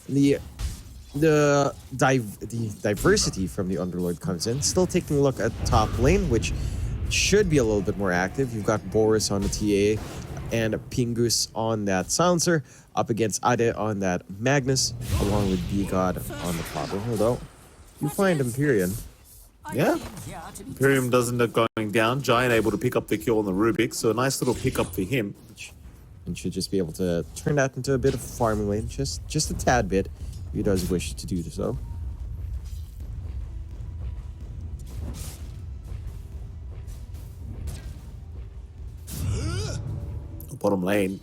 the diversity from the Underlord comes in. Still taking a look at top lane, which should be a little bit more active. You've got Boris on the TA and Pingus on that Silencer, up against Ade on that Magnus, along with B-God on the Copper. Although, you find Empyrean. Yeah, Imperium does end up going down. Giant able to pick up the kill on the Rubik, so a nice little pickup for him. And should just be able to turn that into a bit of farming lane, just a tad bit, if he does wish to do so. Bottom lane.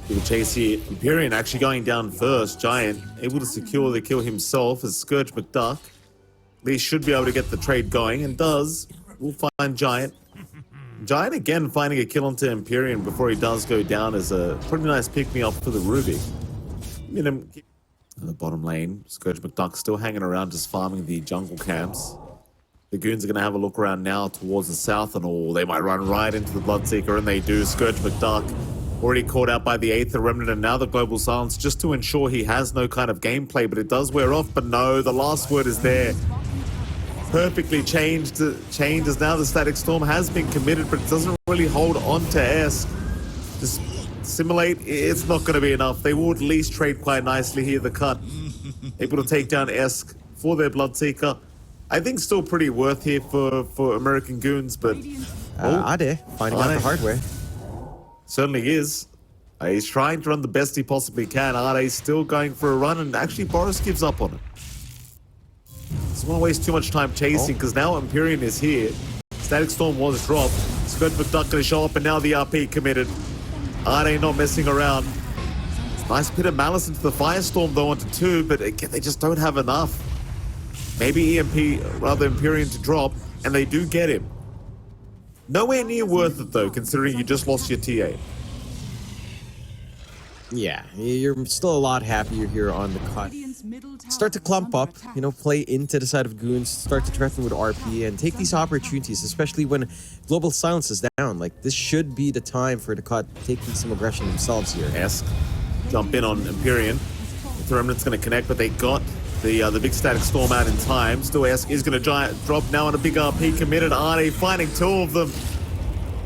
Little chase here. Empyrean actually going down first. Giant able to secure the kill himself as Scourge McDuck. At least should be able to get the trade going, and does. We'll find Giant. Giant again finding a kill onto Empyrean before he does go down as a pretty nice pick-me-up for the Rubik. In the bottom lane, Scourge McDuck still hanging around just farming the jungle camps. The goons are going to have a look around now towards the south, and they might run right into the Bloodseeker, and they do. Scourge McDuck already caught out by the Aether Remnant, and now the Global Silence just to ensure he has no kind of gameplay, but it does wear off. But no, the last word is there. Perfectly changed as now the Static Storm has been committed, but it doesn't really hold on to Esk. Just simulate, it's not going to be enough. They will at least trade quite nicely here, the cut. Able to take down Esk for their Bloodseeker. I think still pretty worth here for American Goons, but... Ade, finding out the hard way. Certainly is. He's trying to run the best he possibly can. Ade's still going for a run, and actually Boris gives up on it. Doesn't want to waste too much time chasing, because now Empyrean is here. Static Storm was dropped. Scourge McDuck going to show up, and now the RP committed. Ade not messing around. It's a nice bit of malice into the Firestorm though onto 2, but again, they just don't have enough. Maybe Empyrean to drop, and they do get him. Nowhere near worth it though, considering you just lost your TA. Yeah, you're still a lot happier here on the cut. Start to clump up, play into the side of goons, start to threaten with RP, and take these opportunities, especially when Global Silence is down. Like, this should be the time for the cut taking some aggression themselves here. Esk jump in on Empyrean. The Remnant's going to connect, but they got the big Static Storm out in time. Still, Esk is going to drop now on a big RP committed. Ade finding 2 of them.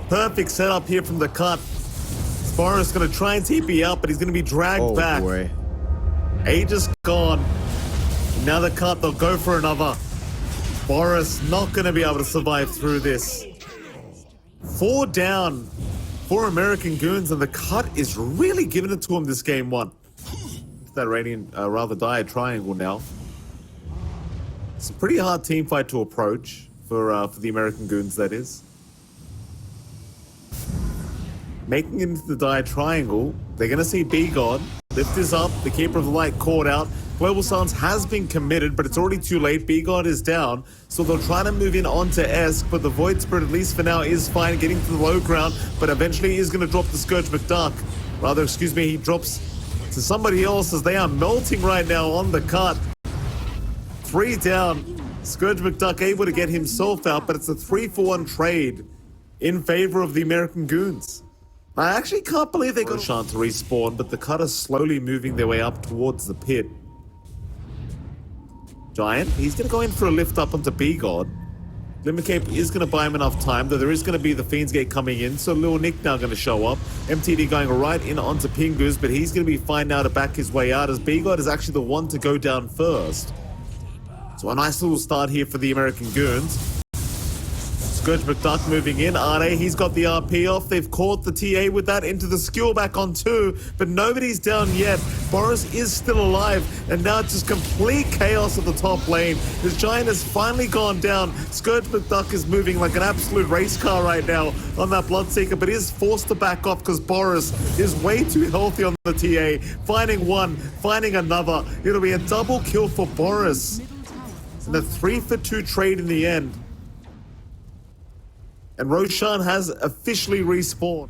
Perfect setup here from the cut. Boris going to try and TP out, but he's going to be dragged back. Boy. Aegis gone. Now the cut, they'll go for another. Boris not going to be able to survive through this. 4 down for American Goons, and the cut is really giving it to him this game 1. That Radiant, rather dire triangle now. It's a pretty hard team fight to approach for the American Goons, that is. Making it into the dire triangle, they're going to see B-God. Lift is up, the Keeper of the Light caught out. Global Silence has been committed, but it's already too late. B-God is down, so they'll try to move in onto Esk, but the Void Spirit, at least for now, is fine, getting to the low ground, but eventually is going to drop the Scourge McDuck. Rather, excuse me, he drops to somebody else as they are melting right now on the cut. 3 down. Scourge McDuck able to get himself out, but it's a 3-for-1 trade in favor of the American Goons. I actually can't believe they got a chance to respawn, but the cut is slowly moving their way up towards the pit. Giant, he's going to go in for a lift up onto B-God. Limmercape is going to buy him enough time, though there is going to be the Fiend's Gate coming in, so Lil Nick now going to show up. MTD going right in onto Pingus, but he's going to be fine now to back his way out, as B-God is actually the one to go down first. So a nice little start here for the American Goons. Scourge McDuck moving in. Ade, he's got the RP off. They've caught the TA with that into the skill back on 2, but nobody's down yet. Boris is still alive, and now it's just complete chaos at the top lane. This Giant has finally gone down. Scourge McDuck is moving like an absolute race car right now on that Bloodseeker, but is forced to back off because Boris is way too healthy on the TA. Finding one, finding another. It'll be a double kill for Boris. And a 3-for-2 trade in the end. And Roshan has officially respawned.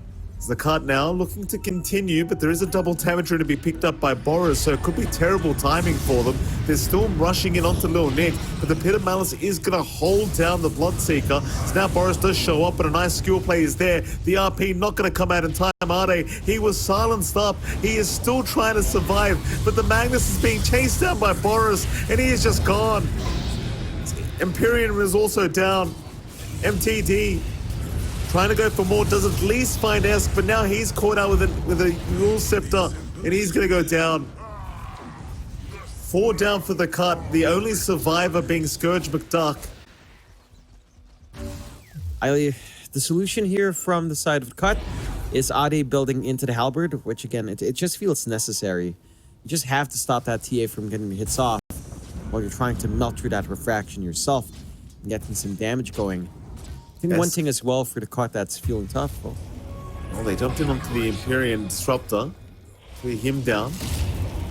The cart now looking to continue, but there is a double damager to be picked up by Boris, so it could be terrible timing for them. They're still rushing in onto Lil Nick, but the Pit of Malice is going to hold down the Bloodseeker. So now Boris does show up, but a nice skill play is there. The RP not going to come out in time. Ade, he was silenced up. He is still trying to survive, but the Magnus is being chased down by Boris, and he is just gone. Empyrean is also down. MTD trying to go for more, does at least find Esk, but now he's caught out with a Mule Scepter, and he's going to go down. 4 down for the cut, the only survivor being Scourge McDuck. The solution here from the side of Cut is Ade building into the Halberd, which again, it just feels necessary. You just have to stop that TA from getting hits off while you're trying to melt through that refraction yourself and getting some damage going. I think one thing as well for the Cut that's feeling tough. Well, they jumped in onto the Empyrean Disruptor. Clear him down.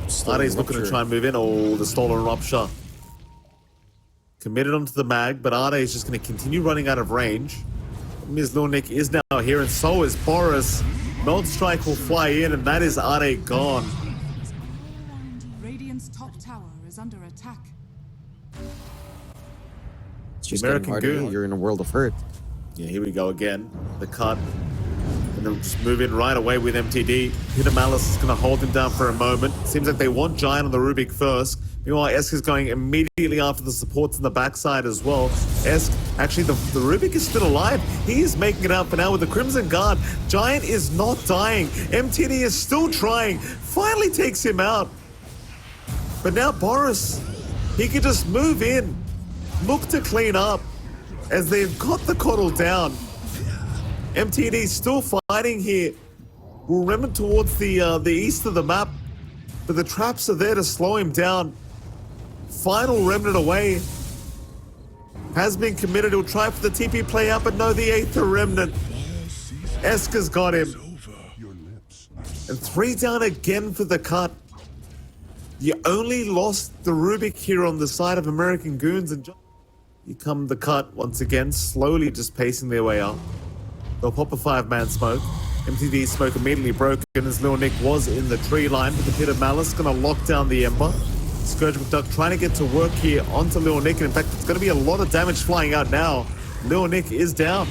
Ade's looking to try and move in. Oh, the Stolen Rupture. Committed onto the mag, but Ade is just going to continue running out of range. Ms. Lil Nick is now here, and so is Boris. Meld Strike will fly in, and that is Ade gone. Radiant's top tower is under attack. It's just American getting harder. Goon. You're in a world of hurt. Yeah, here we go again. The cut. And they'll just move in right away with MTD. Pit of Malice is going to hold him down for a moment. Seems like they want Giant on the Rubik first. Meanwhile, Esk is going immediately after the supports on the backside as well. Esk, actually, the Rubik is still alive. He is making it out for now with the Crimson Guard. Giant is not dying. MTD is still trying. Finally takes him out. But now Boris, he can just move in. Look to clean up as they've got the Coddle down. MTD still fighting here. We'll remember towards the east of the map, but the traps are there to slow him down. Final remnant away. Has been committed. He'll try for the TP play out, but no, the Aether Remnant. Eska's got him. And 3 down again for the cut. You only lost the Rubik here on the side of American Goons, and you come the cut once again, slowly just pacing their way up. They'll pop a 5-man smoke. MTD smoke immediately broken as Lil Nick was in the tree line, but the Pit of Malice gonna lock down the Ember. Scourge McDuck trying to get to work here onto Lil Nick, and in fact, it's gonna be a lot of damage flying out now. Lil Nick is down.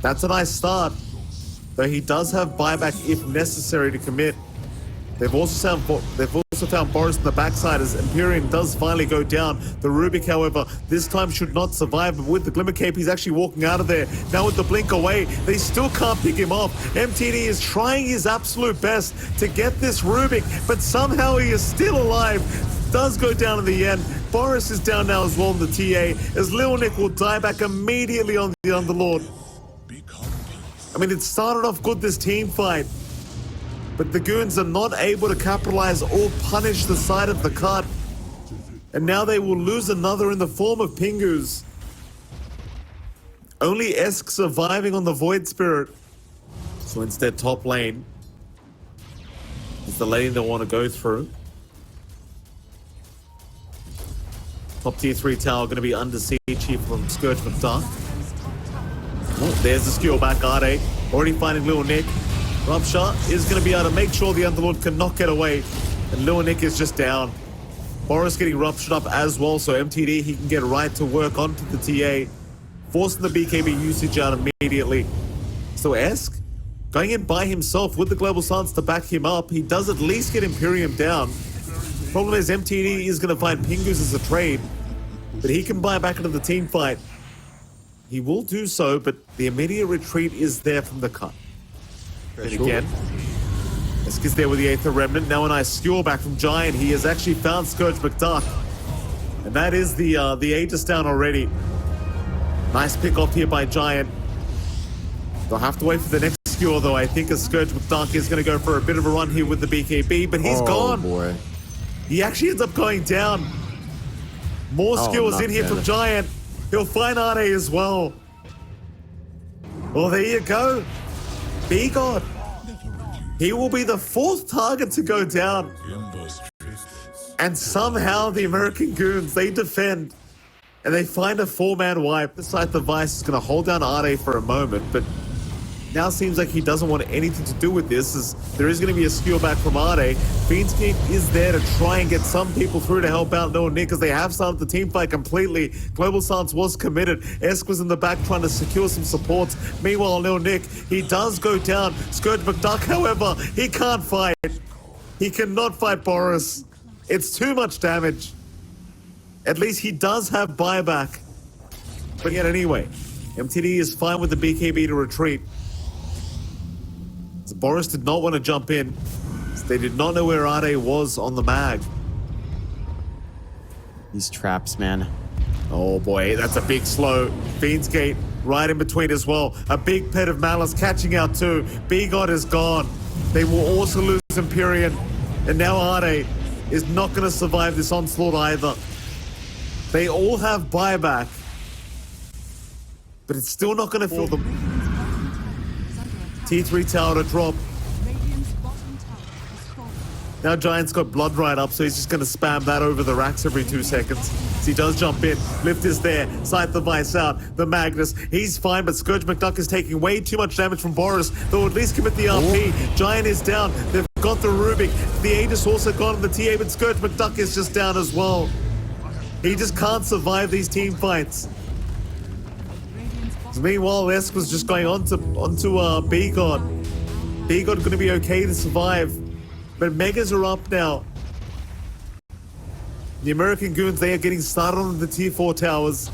That's a nice start, though he does have buyback if necessary to commit. They've also found Boris on the backside as Empyrean does finally go down. The Rubik, however, this time should not survive, but with the Glimmer Cape, he's actually walking out of there. Now with the blink away, they still can't pick him off. MTD is trying his absolute best to get this Rubik, but somehow he is still alive. Does go down in the end. Boris is down now as well in the TA, as Lil Nick will die back immediately on the Underlord. I mean, it started off good, this team fight, but the Goons are not able to capitalize or punish the side of the cut. And now they will lose another in the form of Pingus. Only Esk surviving on the Void Spirit. So instead, top lane is the lane they want to go through. Top tier 3 tower going to be under siege here from Scourge McDuck. Oh, there's the skill back, Ade. Already finding Lil Nick. Rupture is going to be able to make sure the Underlord cannot get away. And Lil Nick is just down. Boris getting ruptured up as well, so MTD, he can get right to work onto the TA. Forcing the BKB usage out immediately. So Esk, going in by himself with the Global Silence to back him up, he does at least get Imperium down. Problem is MTD is going to find Pingus as a trade, but he can buy back into the team fight. He will do so, but the immediate retreat is there from the cut. And again, Esk is there with the Aether Remnant. Now a nice skewer back from Giant. He has actually found Scourge McDuck. And that is the Aegis down already. Nice pick off here by Giant. They'll have to wait for the next skewer though. I think as Scourge McDuck is going to go for a bit of a run here with the BKB, but he's gone. Boy. He actually ends up going down. More skewers in here from Giant. He'll find Ade as well. Well, there you go. Be God. He will be the 4th target to go down. And somehow the American Goons, they defend. And they find a 4-man wipe. The Scythe of Vice is going to hold down Ade for a moment, but now seems like he doesn't want anything to do with this, as there is going to be a skewer back from Ade. Fiendscape is there to try and get some people through to help out Lil Nick, as they have started the team fight completely. Global Silence was committed. Esk was in the back trying to secure some supports. Meanwhile, Lil Nick, he does go down. Scourge McDuck, however, he can't fight. He cannot fight Boris. It's too much damage. At least he does have buyback. But yet anyway, MTD is fine with the BKB to retreat. So Boris did not want to jump in. So they did not know where Ade was on the mag. These traps, man. Oh boy, that's a big slow. Fiend's Gate right in between as well. A big pet of Malice catching out too. B-God is gone. They will also lose Empyrean. And now Ade is not going to survive this onslaught either. They all have buyback. But it's still not going to fill them. T3 tower to drop. Radiant's bottom tower has fallen. Now Giant's got Blood right up, so he's just going to spam that over the racks every 2 seconds. So he does jump in. Lift is there. Sight the Vice out. The Magnus. He's fine, but Scourge McDuck is taking way too much damage from Boris. They'll at least commit the RP. Giant is down. They've got the Rubik. The Aegis also gone in the TA, but Scourge McDuck is just down as well. He just can't survive these team fights. So meanwhile, Esk was just going onto B-God. B-God going to be okay to survive. But Megas are up now. The American Goons, they are getting started on the tier 4 towers.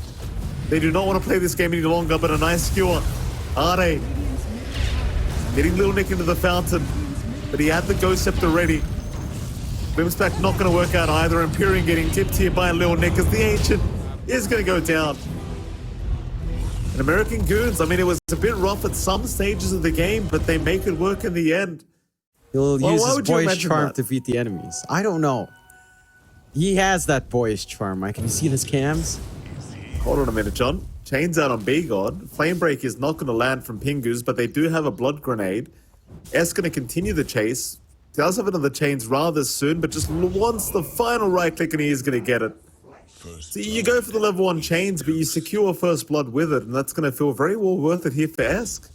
They do not want to play this game any longer, but a nice skewer. Ade getting Little Nick into the fountain, but he had the Ghost Scepter ready. Brimstack not going to work out either. Empyrean getting tipped here by Lil Nick, as the Ancient is going to go down. And American Goons, I mean, it was a bit rough at some stages of the game, but they make it work in the end. He'll Well, use why his would you boyish imagine charm that? to defeat the enemies. I don't know. He has that boyish charm. I can see in his cams. Hold on a minute, John. Chains out on B-God. Flame Break is not going to land from Pingus, but they do have a Blood Grenade. S going to continue the chase. Does have another chains rather soon, but just wants the final right click and he is going to get it. So you go for the level 1 chains, but you secure first blood with it, and that's going to feel very well worth it here for Esk.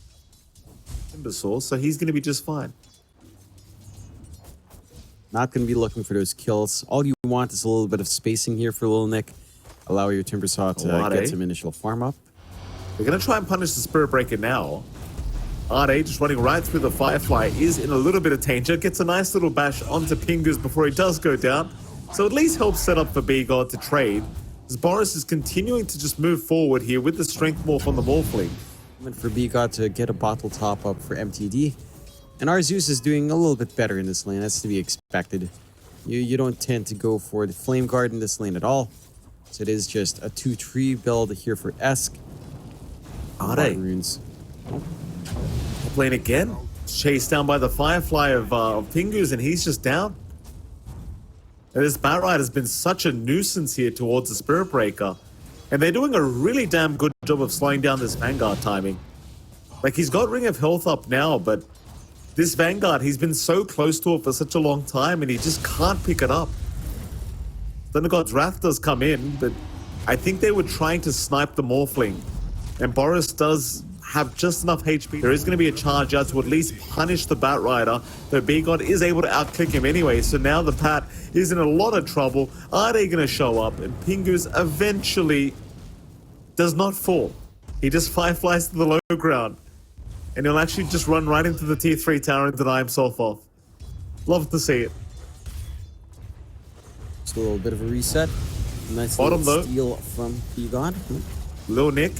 Timbersaw, so he's going to be just fine. Not going to be looking for those kills. All you want is a little bit of spacing here for Lil Nick. Allow your Timbersaw to get some initial farm up. They're going to try and punish the Spirit Breaker now. Ade, just running right through the Firefly, is in a little bit of danger. Gets a nice little bash onto Pingus before he does go down. So at least helps set up for B-God to trade. As Boris is continuing to just move forward here with the Strength Morph on the Morphling. For B-God to get a bottle top up for MTD. And our Zeus is doing a little bit better in this lane. That's to be expected. You don't tend to go for the Flame Guard in this lane at all. So it is just a 2-tree build here for Esk. Ade. Runes. Lane again. Chased down by the Firefly of Pingus, and he's just down. And this Batright has been such a nuisance here towards the Spirit Breaker. And they're doing a really damn good job of slowing down this Vanguard timing. Like, he's got Ring of Health up now, but this Vanguard, he's been so close to it for such a long time, and he just can't pick it up. Thunder God's Wrath does come in, but I think they were trying to snipe the Morphling. And Boris does have just enough HP. There is going to be a charge out to at least punish the Bat Rider, though B-God is able to outclick him anyway, so now the Pat is in a lot of trouble. Are they going to show up? And Pingus eventually does not fall. He just fireflies to the low ground, and he'll actually just run right into the tier 3 tower and deny himself off. Love to see it. Just a little bit of a reset. Nice Bottom little though. steal from B-God. Lil Nick.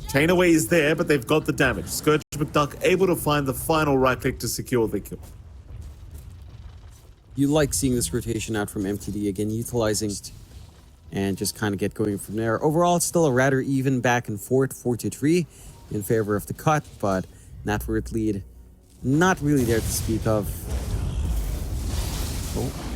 Chain away is there, but they've got the damage. Scourge McDuck able to find the final right click to secure the kill. You like seeing this rotation out from MTD again, utilizing and just kind of get going from there. Overall, it's still a rather even back and forth, 4-3 in favor of the cut, but net worth lead not really there to speak of. Oh.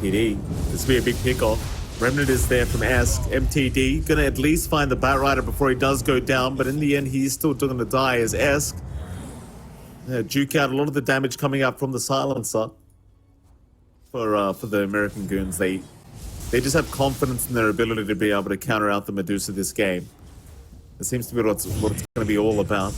MTD. This will be a big pickoff. Remnant is there from Ask. MTD gonna at least find the Bat Rider before he does go down, but in the end, he's still gonna die as Ask. Duke out a lot of the damage coming up from the silencer for the American Goons. They just have confidence in their ability to be able to counter out the Medusa this game. It seems to be what it's going to be all about.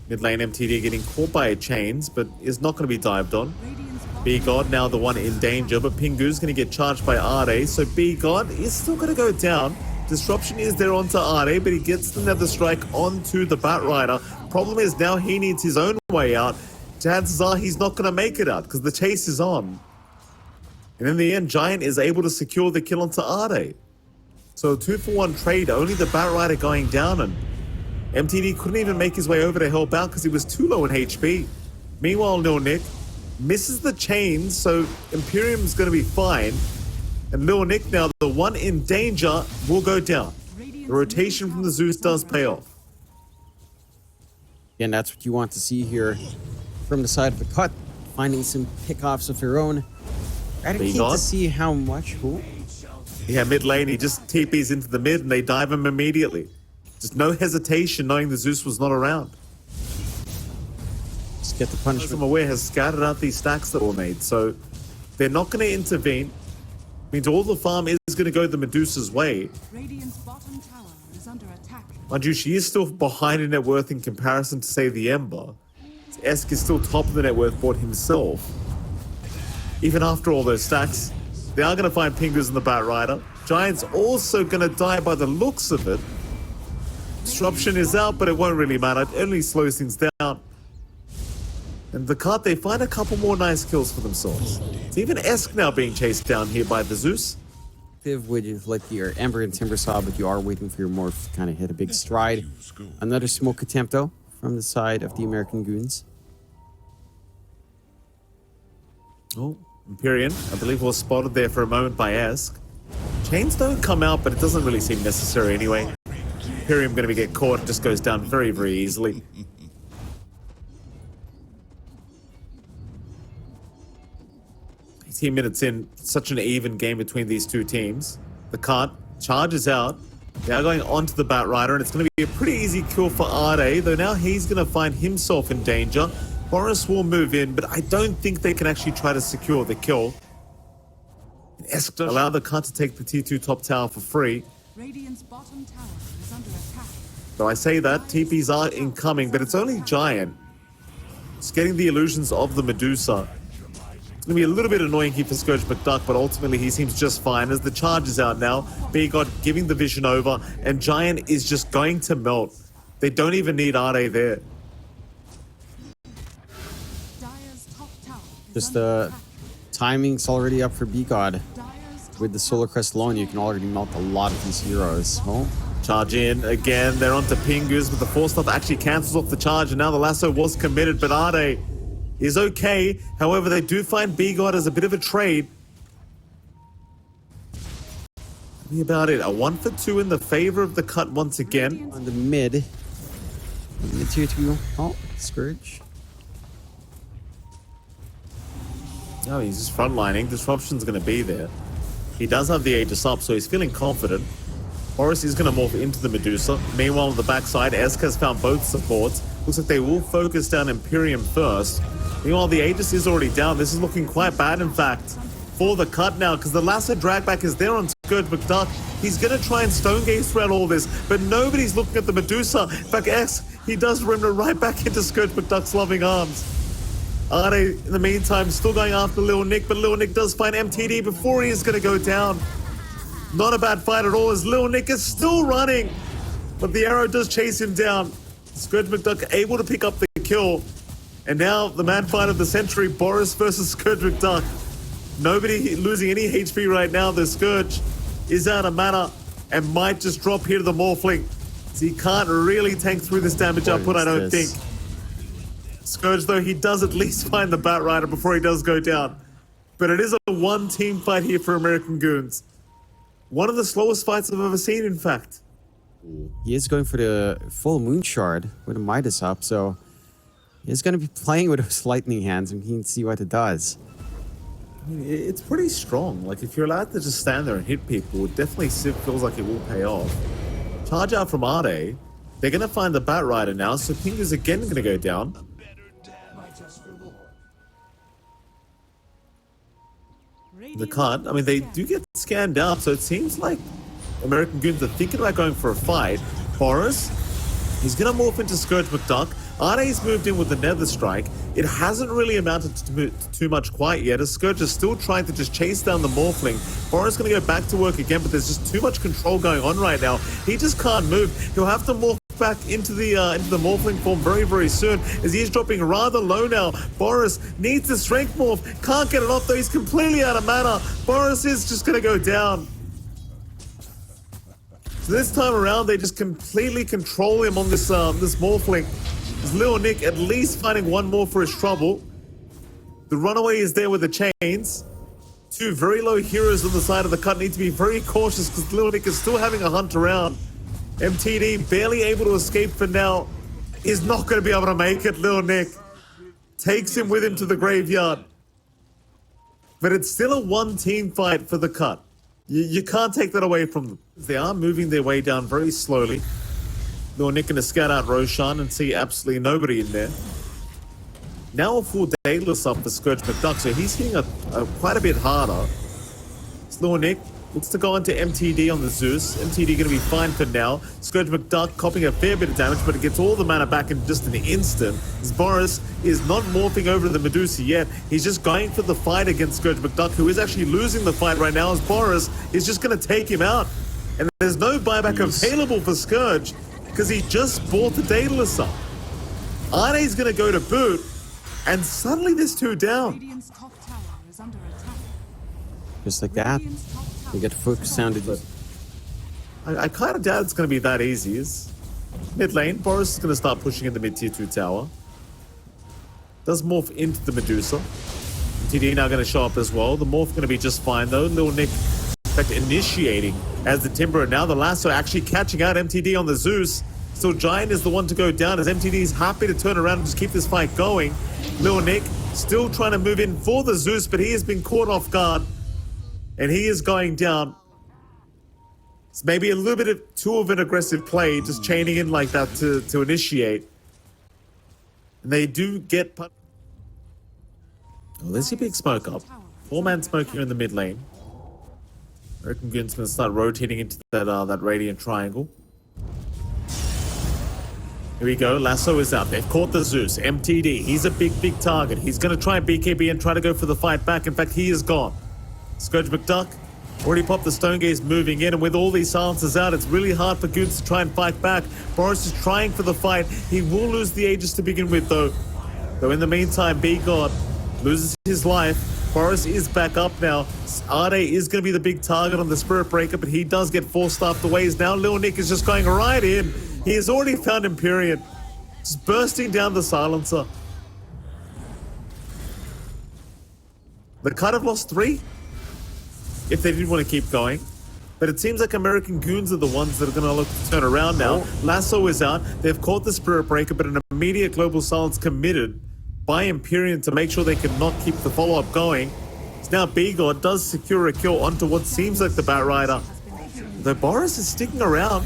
Mid lane MTD getting caught by a chains, but is not going to be dived on. Radiant's bottom B-God now the one in danger, but Pingu's going to get charged by Arde, so B-God is still going to go down. Disruption is there onto Arde, but he gets the Nether Strike onto the Batrider. Problem is now he needs his own way out. Chances are he's not going to make it out because the chase is on. And in the end, Giant is able to secure the kill onto Arde. So 2-for-1 trade, only the Batrider going down, and MTD couldn't even make his way over to help out because he was too low in HP. Meanwhile, Lil Nick misses the chains, so Imperium's going to be fine. And Lil Nick now, the one in danger, will go down. The rotation from the Zeus does pay off. And that's what you want to see here from the side of the cut, finding some pickoffs of their own. I'm keen to see how much. Ooh. Yeah, mid lane, he just TPs into the mid and they dive him immediately. Just no hesitation knowing the Zeus was not around. Just get the As punishment. I'm aware, has scattered out these stacks that were made, so they're not going to intervene. Means all the farm is going to go the Medusa's way. Radiant's bottom tower is under attack. Mind you, she is still behind in net worth in comparison to, say, the Ember. Esk is still top of the net worth board himself. Even after all those stacks, they are going to find Pingus in the Batrider. Giant's also going to die by the looks of it. Disruption is out, but it won't really matter. It only slows things down. And the cart, they find a couple more nice kills for themselves. It's even Esk now being chased down here by the Zeus. With like your Ember and Timber Saw, but you are waiting for your morph to kind of hit a big stride. Another smoke attempt though from the side of the American goons. Oh, Empyrean, I believe, was spotted there for a moment by Esk. Chains don't come out, but it doesn't really seem necessary anyway. Empyrean going to get caught, it just goes down very, very easily. 18 minutes in, such an even game between these two teams. The cart charges out. They are going onto the Batrider, and it's going to be a pretty easy kill for Arde, though now he's going to find himself in danger. Boris will move in, but I don't think they can actually try to secure the kill. Esk allow the cart to take the T2 top tower for free. Radiant's bottom tower is under attack. So I say that, TPs are incoming, but it's only Giant. It's getting the illusions of the Medusa. It's going to be a little bit annoying here for Scourge McDuck, but ultimately he seems just fine as the charge is out now. B-God giving the vision over, and Giant is just going to melt. They don't even need Arde there. Dire's top tower is Just under attack. timing's already up for B-God. Dire's top With the Solar Crest alone, you can already melt a lot of these heroes. Oh, Charge in again, they're onto Pingus, but the force stuff actually cancels off the charge, and now the lasso was committed, but Arde is okay. However, they do find B-God as a bit of a trade. Tell me about it. A 1-for-2 in the favor of the cut once again. on the mid. Mid tier 2. Oh, Scourge. No, he's just frontlining. Disruption's going to be there. He does have the Aegis up, so he's feeling confident. Boris is going to morph into the Medusa. Meanwhile, on the backside, Esk has found both supports. Looks like they will focus down Imperium first. Meanwhile, the Aegis is already down. This is looking quite bad, in fact, for the cut now, because the lasso dragback is there on Scourge McDuck. He's going to try and stone gaze throughout all this, but nobody's looking at the Medusa. In fact, Esk, he does remnant right back into Scourge McDuck's loving arms. Arde, in the meantime, still going after Lil Nick, but Lil Nick does find MTD before he is going to go down. Not a bad fight at all, as Lil Nick is still running, but the arrow does chase him down. Scourge McDuck able to pick up the kill. And now the man fight of the century, Boris versus Scourge McDuck. Nobody losing any HP right now. The Scourge is out of mana and might just drop here to the Morphling. So he can't really tank through this damage output, I don't think. Scourge, though, he does at least find the Batrider before he does go down. But it is a one-team fight here for American Goons. One of the slowest fights I've ever seen, in fact. He is going for the full Moon Shard with a Midas up, so he's going to be playing with those lightning hands and you can see what it does. I mean, it's pretty strong. Like, if you're allowed to just stand there and hit people, it definitely feels like it will pay off. Charge out from Arde. They're going to find the Batrider now, so Ping is again going to go down. The cut, I mean, they do get scanned out, so it seems like American Goons are thinking about going for a fight. Boris, he's going to morph into Scourge McDuck. Arne's moved in with the Nether Strike. It hasn't really amounted to too much quite yet, as Scourge is still trying to just chase down the Morphling. Boris going to go back to work again, but there's just too much control going on right now. He just can't move. He'll have to morph back into the Morphling form very, very soon, as he is dropping rather low now. Boris needs the Strength Morph. Can't get it off, though. He's completely out of mana. Boris is just going to go down. So this time around, they just completely control him on this Morphling. Lil Nick at least finding one more for his trouble. The runaway is there with the chains. Two very low heroes on the side of the cut need to be very cautious because Lil Nick is still having a hunt around. MTD barely able to escape for now. Is not going to be able to make it. Lil Nick takes him with him to the graveyard. But it's still a one-team fight for the cut. You can't take that away from them. They are moving their way down very slowly. Lil Nick going to scout out Roshan and see absolutely nobody in there. Now a full Daedalus up for Scourge McDuck, so he's hitting quite a bit harder. Lil Nick looks to go into MTD on the Zeus. MTD going to be fine for now. Scourge McDuck copying a fair bit of damage, but it gets all the mana back in just an instant. As Boris is not morphing over to the Medusa yet. He's just going for the fight against Scourge McDuck, who is actually losing the fight right now, as Boris is just going to take him out. And there's no buyback available for Scourge, because he just bought the Daedalus up. Arne's going to go to boot, and suddenly there's two down. Radiant's top tower is under attack. Just like that. Radiant's top tower They get focus sounded. I kind of doubt it's going to be that easy. Mid lane, Boris is going to start pushing in the mid tier 2 tower. Does morph into the Medusa. TD now going to show up as well. The morph going to be just fine though. Lil Nick, in fact, initiating as the Timber. Now the Lasso actually catching out MTD on the Zeus. So Giant is the one to go down, as MTD is happy to turn around and just keep this fight going. Lil Nick still trying to move in for the Zeus, but he has been caught off guard. And he is going down. It's maybe a little bit too of an aggressive play, just chaining in like that to initiate. And they do get... Well, there's a big smoke up. 4-man smoke here in the mid lane. American Goon's going to start rotating into that Radiant Triangle. Here we go. Lasso is out. They've caught the Zeus. MTD. He's a big target. He's going to try BKB and try to go for the fight back. In fact, he is gone. Scourge McDuck already popped the Stone Gaze moving in, and with all these silences out, it's really hard for Goons to try and fight back. Boris is trying for the fight. He will lose the Aegis to begin with, though. Though in the meantime, B-God loses his life. Boris is back up now. Arde is going to be the big target on the Spirit Breaker, but he does get force-staffed away. Now Lil Nick is just going right in. He has already found Empyrean. Just bursting down the silencer. The cut have lost 3. If they did want to keep going. But it seems like American Goons are the ones that are going to look to turn around now. Lasso is out. They've caught the Spirit Breaker, but an immediate global silence committed by Empyrean to make sure they can not keep the follow-up going. So now B-God does secure a kill onto what seems like the Batrider. Though Boris is sticking around.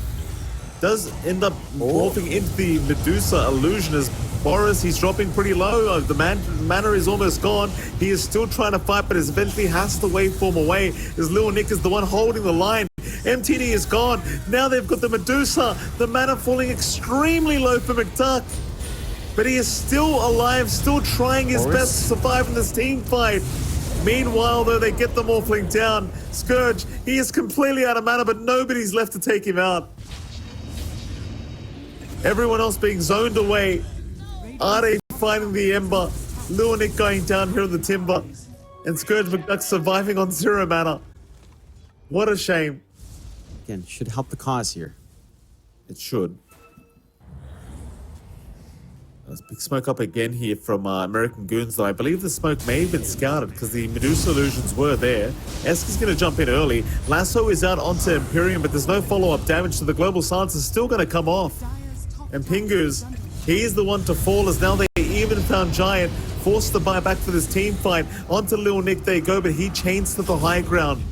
Does end up morphing into the Medusa illusion as Boris, he's dropping pretty low. The mana is almost gone. He is still trying to fight, but eventually has to waveform away as Lil Nick is the one holding the line. MTD is gone. Now they've got the Medusa. The mana falling extremely low for McDuck. But he is still alive, still trying his best to survive in this team fight. Meanwhile, though, they get the Morphling down. Scourge, he is completely out of mana, but nobody's left to take him out. Everyone else being zoned away. Arde finding the Ember. Lil Nick going down here in the Timber. And Scourge McDuck surviving on 0 mana. What a shame. Again, should help the cause here. It should. There's a big smoke up again here from American Goons, though I believe the smoke may have been scouted because the Medusa illusions were there. Esk is going to jump in early. Lasso is out onto Empyrean, but there's no follow-up damage, so the global silence is still going to come off. And Pingu's, he is the one to fall, as now they even found Giant, forced to buy back for this team fight. Onto Lil Nick they go, but he chains to the high ground.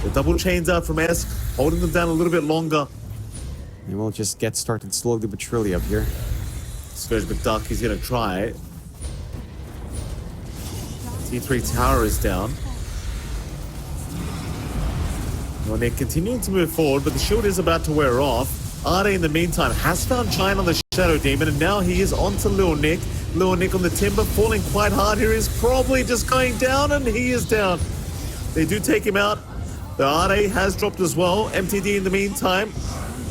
The double chains out from Esk, holding them down a little bit longer. And we'll just get started slowly but surely up here. Scourge McDuck, he's going to try. T3 tower is down. Well, they're continuing to move forward, but the shield is about to wear off. Ade, in the meantime, has found Giant on the Shadow Demon, and now he is onto Lil Nick. Lil Nick on the Timber, falling quite hard here. He's probably just going down, and he is down. They do take him out. The Ade has dropped as well. MTD in the meantime,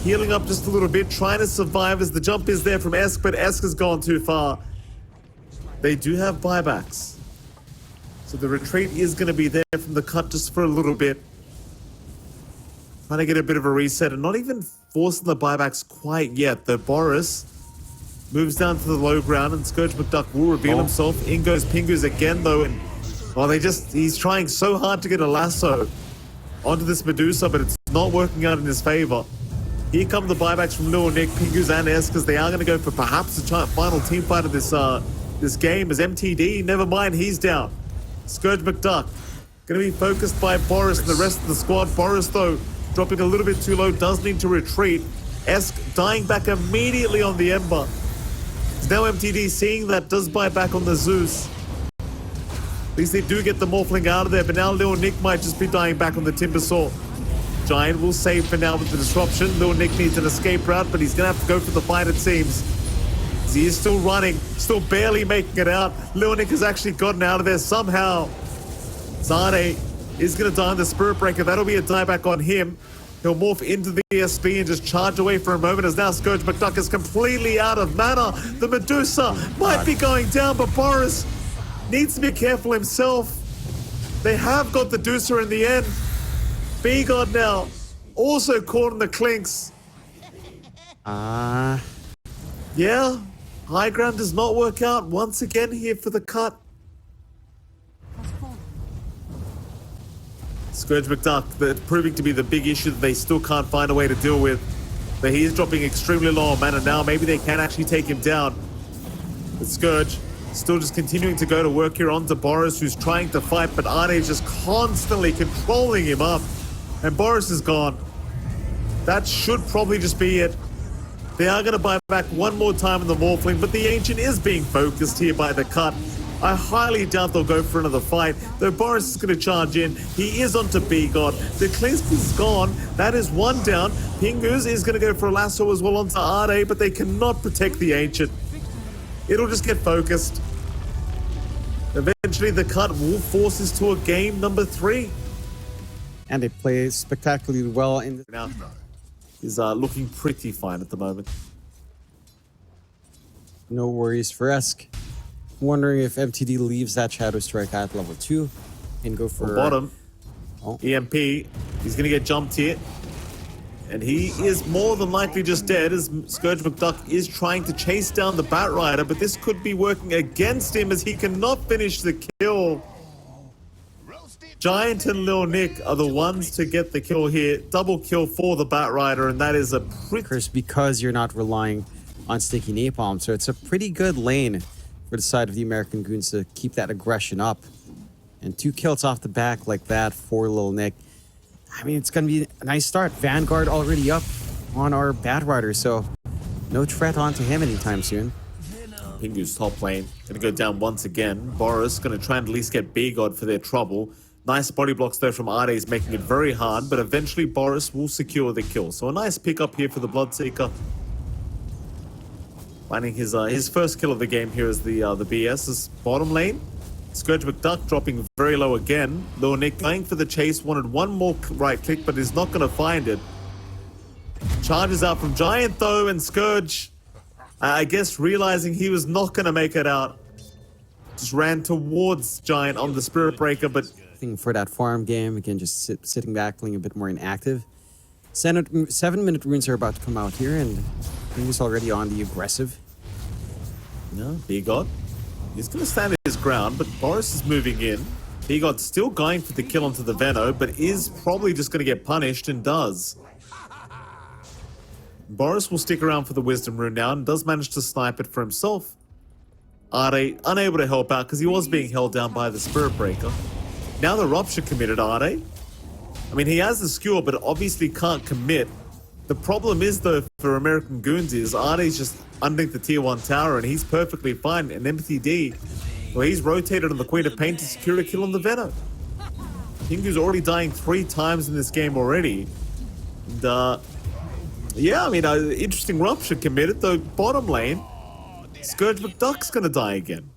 healing up just a little bit, trying to survive as the jump is there from Esk, but Esk has gone too far. They do have buybacks. So the retreat is going to be there from the cut just for a little bit. Trying to get a bit of a reset and not even forcing the buybacks quite yet. The Boris moves down to the low ground and Scourge McDuck will reveal himself. In goes Pingus again though, and well, he's trying so hard to get a lasso onto this Medusa, but it's not working out in his favor. Here come the buybacks from Lil Nick, Pingus and S, because they are going to go for perhaps the final team fight of this game as MTD. Never mind, he's down. Scourge McDuck going to be focused by Boris and the rest of the squad. Boris though, dropping a little bit too low, does need to retreat. Esk dying back immediately on the Ember. Now MTD seeing that does buy back on the Zeus. At least they do get the Morphling out of there, but now Lil Nick might just be dying back on the Timbersaw. Giant will save for now with the disruption. Lil Nick needs an escape route, but he's going to have to go for the fight, it seems. He is still running, still barely making it out. Lil Nick has actually gotten out of there somehow. Zane is going to die on the Spirit Breaker. That'll be a dieback on him. He'll morph into the ESP and just charge away for a moment as now Scourge McDuck is completely out of mana. The Medusa might be going down, but Boris needs to be careful himself. They have got the Deucer in the end. B-God now also caught in the clinks. Yeah, high ground does not work out once again here for the cut. Scourge McDuck, that's proving to be the big issue that they still can't find a way to deal with. But he is dropping extremely low on mana now. Maybe they can actually take him down. But Scourge still just continuing to go to work here onto Boris, who's trying to fight, but Ade is just constantly controlling him up. And Boris is gone. That should probably just be it. They are going to buy back one more time in the Morphling, but the Ancient is being focused here by the cut. I highly doubt they'll go for another fight, though Boris is going to charge in. He is onto B-God. The Klinsky is gone. That is one down. Pingus is going to go for a lasso as well onto Ade, but they cannot protect the Ancient. It'll just get focused. Eventually, the cut will force us to a game number 3. And they play spectacularly well in Now, he's looking pretty fine at the moment. No worries for Esk. Wondering if MTD leaves that Shadow Strike at level 2 and go for bottom. EMP. He's going to get jumped here. And he is more than likely just dead as Scourge McDuck is trying to chase down the Batrider, but this could be working against him as he cannot finish the kill. Giant and Lil Nick are the ones to get the kill here. Double kill for the Batrider, and that is a pretty... because you're not relying on sticky napalm, so it's a pretty good lane for the side of the American Goons to keep that aggression up. And 2 kills off the back like that for Lil Nick. I mean, it's going to be a nice start. Vanguard already up on our Batrider, so no threat onto him anytime soon. Pingu's top lane going to go down once again. Boris going to try and at least get B-God for their trouble. Nice body blocks though from Ade is making it very hard, but eventually Boris will secure the kill. So a nice pickup here for the Bloodseeker. Finding his first kill of the game here is the BS's bottom lane. Scourge McDuck dropping very low again. Lil Nick going for the chase, wanted one more right click, but is not going to find it. Charges out from Giant though, and Scourge, I guess realizing he was not going to make it out, just ran towards Giant on the Spirit Breaker, but... For that farm game, again, just sitting back, playing a bit more inactive. 7-minute runes are about to come out here, and he's already on the aggressive. No, B-God. He's going to stand his ground, but Boris is moving in. B-God's still going for the kill onto the Veno, but is probably just going to get punished, and does. Boris will stick around for the Wisdom Rune now, and does manage to snipe it for himself. Ade unable to help out, because he was being held down by the Spirit Breaker. Now the Rupture committed, Ade. I mean, he has the skewer, but obviously can't commit. The problem is, though, for American Goons is Ade's just underneath the tier 1 tower, and he's perfectly fine. And MTD, well, he's rotated on the Queen of Pain to secure a kill on the Venom. Pingu's already dying 3 times in this game already. And Yeah, I mean, interesting rupture committed, though bottom lane, Scourge McDuck's gonna die again.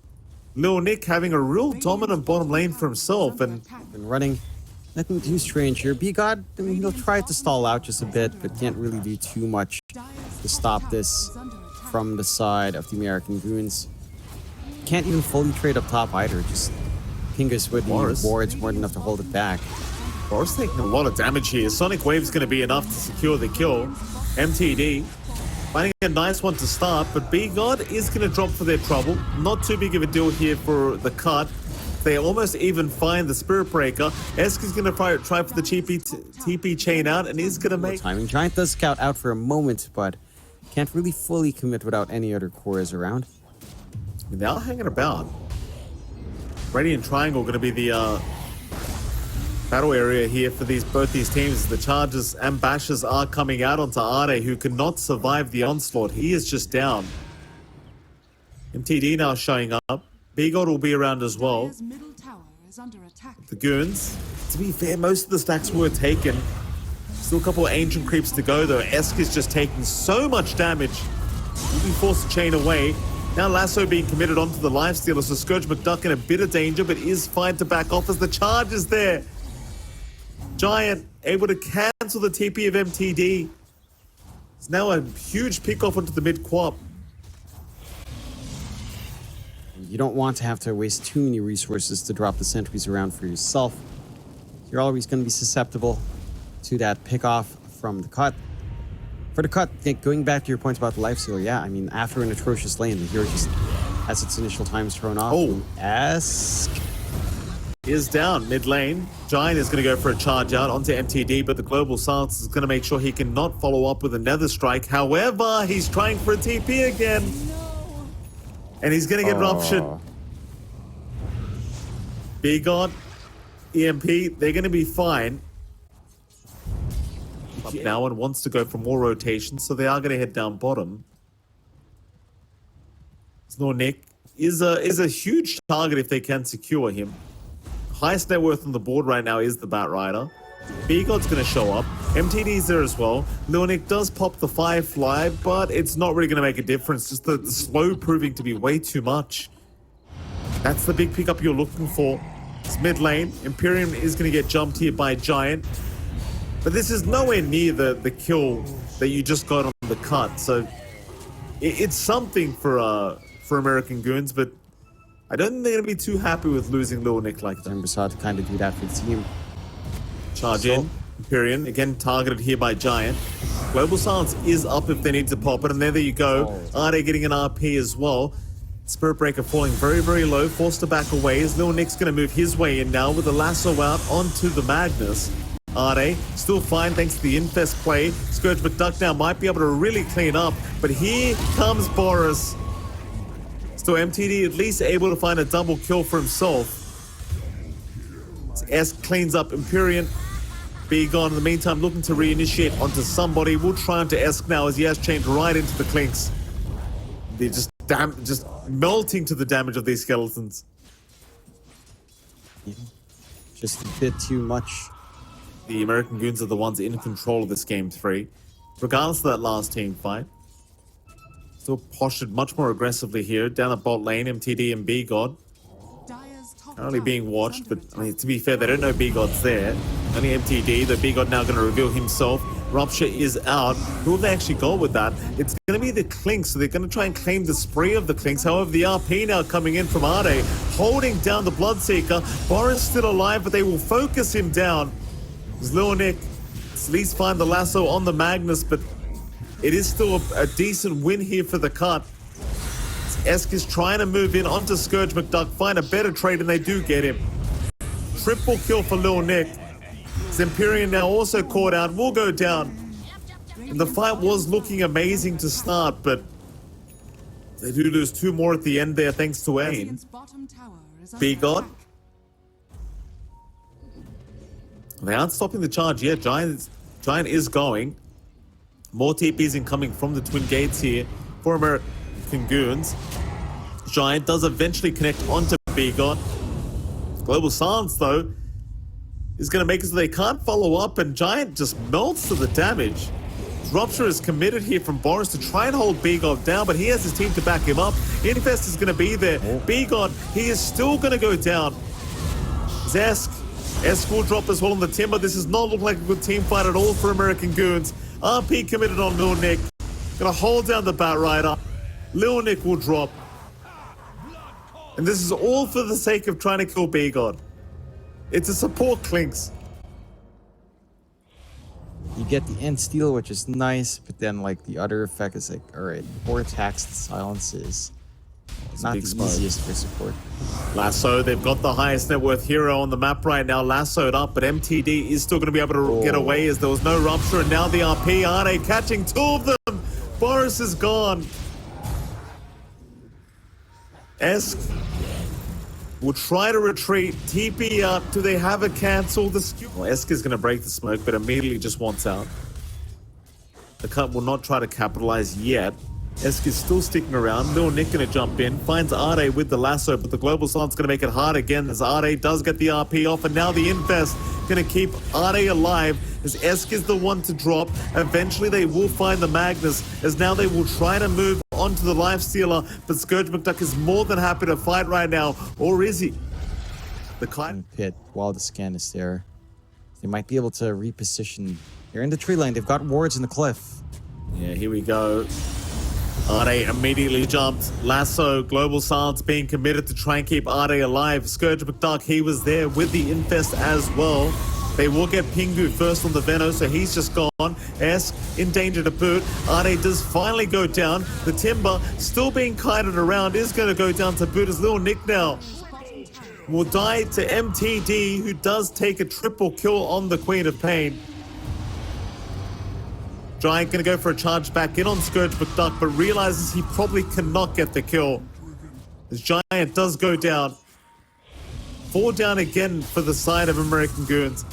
Lil Nick having a real dominant bottom lane for himself, and Been running. Nothing too strange here. B-God, I mean, he'll try to stall out just a bit, but can't really do too much to stop this from the side of the American Goons. Can't even fully trade up top either. Just Pingus with the Boris. wards more than enough to hold it back. Boris taking a lot of damage here. Sonic Wave's gonna be enough to secure the kill. MTD finding a nice one to start, but B-God is gonna drop for their trouble. Not too big of a deal here for the cut. They almost even find the Spirit Breaker. Esk is gonna try for the TP chain out, and he's gonna make... Timing. Giant does scout out for a moment, but can't really fully commit without any other cores around. They are hanging about. Radiant Triangle gonna be the battle area here for both these teams. The Chargers and Bashers are coming out onto Ade, who cannot survive the onslaught. He is just down. MTD now showing up. B-God will be around as well. Dire's middle tower is under attack. The Goons. To be fair, most of the stacks were taken. Still a couple of ancient creeps to go though. Esk is just taking so much damage. He'll be forced to chain away. Now Lasso being committed onto the Lifestealer, so Scourge McDuck in a bit of danger, but is fine to back off as the charge is there. Giant able to cancel the TP of MTD. It's now a huge pick off onto the mid-quap. You don't want to have to waste too many resources to drop the sentries around for yourself. You're always going to be susceptible to that pick-off from the cut. For the cut, Nick, going back to your point about the Lifestealer, yeah, I mean, after an atrocious lane, the hero just has its initial times thrown off. Oh. Esk Is down mid lane. Giant is going to go for a charge out onto MTD, but the Global Silence is going to make sure he cannot follow up with another strike. However, he's trying for a TP again. And he's going to get ruptured. B-God, EMP, they're going to be fine. Up now and wants to go for more rotation, so they are going to head down bottom. Snore Nick is a huge target if they can secure him. Highest net worth on the board right now is the Batrider. B-God's going to show up. MTD's there as well. Lil Nick does pop the Firefly, but it's not really going to make a difference. Just the slow proving to be way too much. That's the big pickup you're looking for. It's mid lane. Imperium is going to get jumped here by Giant. But this is nowhere near the kill that you just got on the cut. So it's something for American Goons, but I don't think they're going to be too happy with losing Lil Nick like that. Members had to kind of do that for the team. Charge in. Imperium, again targeted here by Giant. Global Silence is up if they need to pop it, and there you go. Ade getting an RP as well. Spirit Breaker falling very, very low, forced to back away as Lil Nick's going to move his way in now with the lasso out onto the Magnus. Ade still fine thanks to the Infest play. Scourge McDuck now might be able to really clean up, but here comes Boris. Still MTD at least able to find a double kill for himself. S cleans up Imperium. Be gone in the meantime, looking to reinitiate onto somebody. We'll try onto Esk now as he has changed right into the Clinks. They're just melting to the damage of these skeletons. Just a bit too much. The American Goons are the ones in control of this game 3. Regardless of that last team fight. Still postured much more aggressively here. Down at bot lane, MTD and B-God. Dire's top Currently tower being is watched, under but I mean, to be fair, they don't know B-God's there. Only MTD, the B-God now going to reveal himself. Rupture is out. Who will they actually go with that? It's going to be the Clinks, so they're going to try and claim the spree of the Clinks. However, the RP now coming in from Ade, holding down the Bloodseeker. Boris still alive, but they will focus him down. As Lil Nick at least find the lasso on the Magnus, but it is still a decent win here for the cut. Esk is trying to move in onto Scourge McDuck, find a better trade, and they do get him. Triple kill for Lil Nick. Zempyrian now also caught out, will go down. And the fight was looking amazing to start, but they do lose 2 more at the end there thanks to Ain. Radiant's bottom tower is under B-God. attack. They aren't stopping the charge yet. Giant is going. More TPs incoming from the Twin Gates here for American Goons. Giant does eventually connect onto B-God. Global Silence, though, is going to make it so they can't follow up, and Giant just melts to the damage. Rupture is committed here from Boris to try and hold B-God down, but he has his team to back him up. Infest is going to be there. B-God, he is still going to go down. Esk will drop as well on the Timber. This does not look like a good team fight at all for American Goons. RP committed on Lil Nick. Gonna hold down the Bat Rider. Lil Nick will drop. And this is all for the sake of trying to kill B-God. It's a support Clinks. You get the end steal, which is nice, but then like the other effect is like, all right, Vortex silence is not the easiest for support. Lasso, they've got the highest net worth hero on the map right now, lassoed up, but MTD is still going to be able to get away as there was no Rupture, and now the RP, are they catching two of them? Boris is gone. Esk will try to retreat, TP up. Do they have a cancel? Well, Esk is going to break the smoke, but immediately just wants out. The cut will not try to capitalize yet. Esk is still sticking around. Lil Nick going to jump in, finds Ade with the lasso, but the global silence going to make it hard again as Ade does get the RP off, and now the Infest going to keep Ade alive as Esk is the one to drop. Eventually they will find the Magnus as now they will try to move onto the Lifestealer, but Scourge McDuck is more than happy to fight right now, or is he? The Clyde pit while the scan is there. They might be able to reposition. They're in the tree line. They've got wards in the cliff. Yeah, here we go. Ade immediately jumped. Lasso, global silence being committed to try and keep Ade alive. Scourge McDuck, he was there with the Infest as well. They will get Pingu first on the Venom, so he's just gone. Esk in danger to boot. Ade does finally go down. The Timber still being kited around is going to go down to boot as Lil Nick now will die to MTD, who does take a triple kill on the Queen of Pain. Giant going to go for a charge back in on Scourge McDuck, but realizes he probably cannot get the kill. As Giant does go down. 4 down again for the side of American Goons.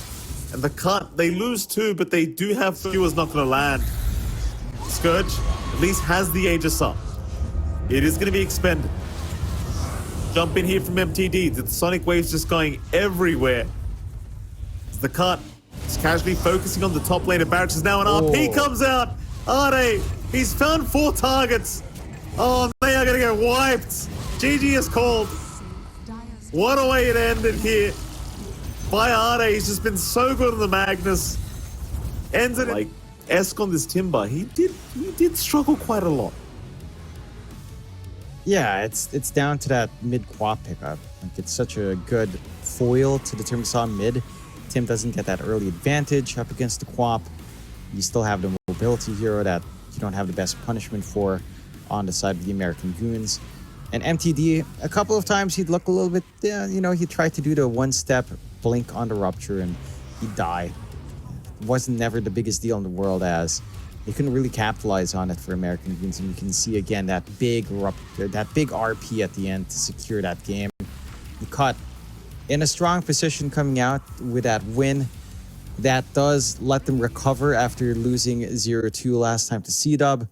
And the cut, they lose 2, but they do have Fewer's not going to land. Scourge at least has the Aegis up. It is going to be expended. Jump in here from MTD. The Sonic Wave's just going everywhere. The cut is casually focusing on the top lane of Barracks now, and RP comes out. Ade, he's found 4 targets. Oh, they are going to get wiped. GG is called. What a way it ended here. By Ade, he's just been so good on the Magnus. Ends it like Esk on this Timber. He did struggle quite a lot. Yeah, it's down to that mid quad pickup. Like, it's such a good foil to the Timbersaw mid. Tim doesn't get that early advantage up against the Quap. You still have the mobility hero that you don't have the best punishment for on the side of the American Goons. And MTD, a couple of times he'd look a little bit, he tried to do the one-step blink on the Rupture and he'd die. It wasn't never the biggest deal in the world as they couldn't really capitalize on it for American Goons. And you can see again that big RP at the end to secure that game. You caught in a strong position coming out with that win. That does let them recover after losing 0-2 last time to CDUB.